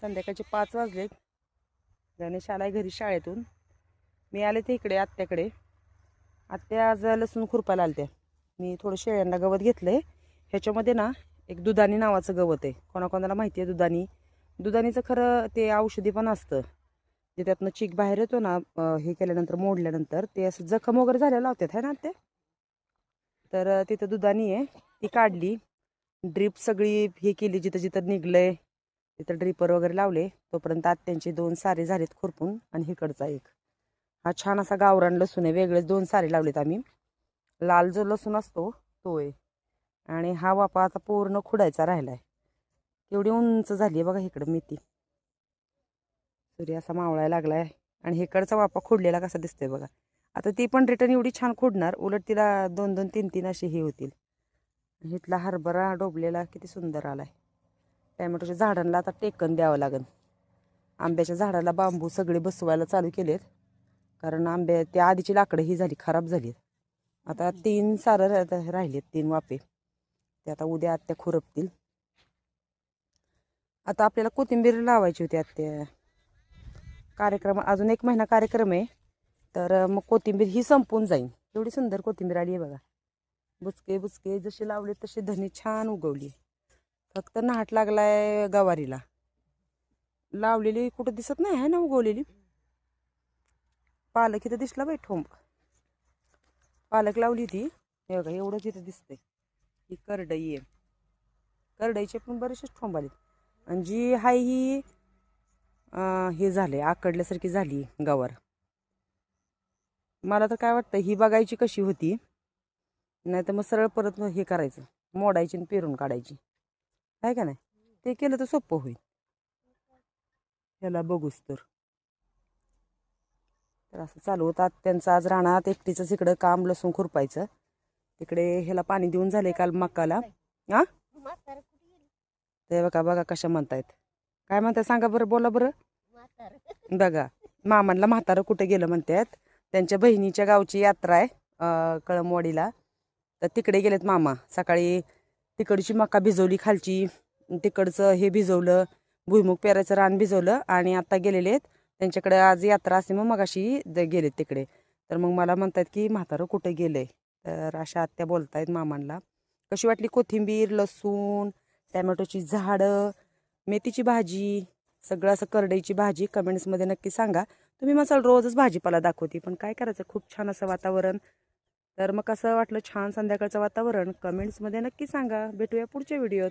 संध्याकाळचे 5 वाजले. गणेश आलाय घरी शाळेतून. मी आले ते इकडे आत्याकडे. आत्या आज लसूण खुरपायला आलत्या. मी थोडं शेळ्यांना गवत घेतलंय. ह्याच्यामध्ये ना एक दुधानी नावाचं गवत आहे. कोणाकोणाला माहिती आहे दुधानी. दुधानीचं खरं ते औषधी पण असतं. जे त्यातनं चीक बाहेर येतो ना, हे केल्यानंतर मोडल्यानंतर ते असं जखम वगैरे झालेला लावतात है ना ते. तर तिथं दुधानी आहे, ती काढली. ड्रीप सगळी हे केली, जिथं जिथं निघलंय तिथं ड्रिपर वगैरे लावले. तोपर्यंत आत्यांची 2 सारे झालेत खुरपून आणि हिकडचा एक. हा छान असा गावरान लसूण आहे. वेगळेच 2 सारे लावलेत आम्ही. लाल जो लसूण असतो तो आहे. आणि हा वापा आता पूर्ण खुडायचा राहिलाय. एवढी उंच झाली आहे बघा इकडं मेथी. सूर्य असा मावळायला लागलाय आणि हिकडचा वापा खुडलेला कसा दिसतोय बघा. आता ती पण रिटर्न एवढी छान खुडणार, उलट तिला 2-2, 3-3 असे हे होतील. इथला हरभरा डोबलेला किती सुंदर आलाय. टॅमॅटोच्या झाडांना आता टेकन द्यावं लागेल. आंब्याच्या झाडाला बांबू सगळे बसवायला चालू केलेत, कारण आंब्या त्या आधीची लाकडं ही झाली, खराब झाली. आता 3 सारं राहिलेत, 3 वाफे. ते आता उद्या आत्या खुरपतील. आता आपल्याला कोथिंबीर लावायची होती आत्या. कार्यक्रम अजून 1 महिना कार्यक्रम आहे, तर मग कोथिंबीर ही संपून जाईल. एवढी सुंदर कोथिंबीर आली आहे बघा. बुचके बुचके जसे लावले तसे धने छान उगवली. फक्त नाहट लागलाय गवारीला. लावलेली कुठं दिसत नाही आहे ना उगवलेली. पालक इथं दिसला बाई ठोंब. पालक लावली ती, हे बघा एवढंच इथं दिसतंय. ही करडई आहे. करडईचे पण बरेचसे ठोंब आले. आणि जी हाय ही हे झाले, आकडल्यासारखी झाली गवार. मला तर काय वाटतं ही बघायची कशी होती, नाही तर मग सरळ परत हे करायचं, मोडायची आणि पेरून काढायची आहे का नाही. ते केलं तर सोपं होईल ह्याला बघूच तर. असं चालू होतं त्यांचं आज रानात. एकटीचंच इकडं काम लसूण खुरपायचं. तिकडे ह्याला पाणी देऊन झाले काल मकाला. हा ते बघा बघा कशा म्हणतायत. काय म्हणताय सांगा बरं, बोला बरं. बघा मामांना म्हातारं कुठे गेलं म्हणतात. त्यांच्या बहिणीच्या गावची यात्रा आहे कळमवाडीला, तर तिकडे गेलेत मामा. सकाळी तिकडची मका भिजवली खालची, तिकडचं हे भिजवलं, भुईमुग पेरायचं रान भिजवलं आणि आता गेलेले आहेत. त्यांच्याकडे आज यात्रा असते, मग मगाशी गेलेत तिकडे. तर मग मला म्हणतात की म्हातारं कुठे गेलंय. तर अशा आत्या बोलतायत मामांना. कशी वाटली कोथिंबीर, लसूण, टॅमॅटोची झाडं, मेथीची भाजी, सगळं असं करडईची भाजी कमेंट्समध्ये नक्की सांगा. तुम्ही मसाला रोजच भाजीपाला दाखवते, पण काय करायचं, खूप छान असं वातावरण. तर मग कसं वाटलं छान संध्याकाळचं वातावरण कमेंट्समध्ये नक्की सांगा. भेटूया पुढच्या व्हिडिओत.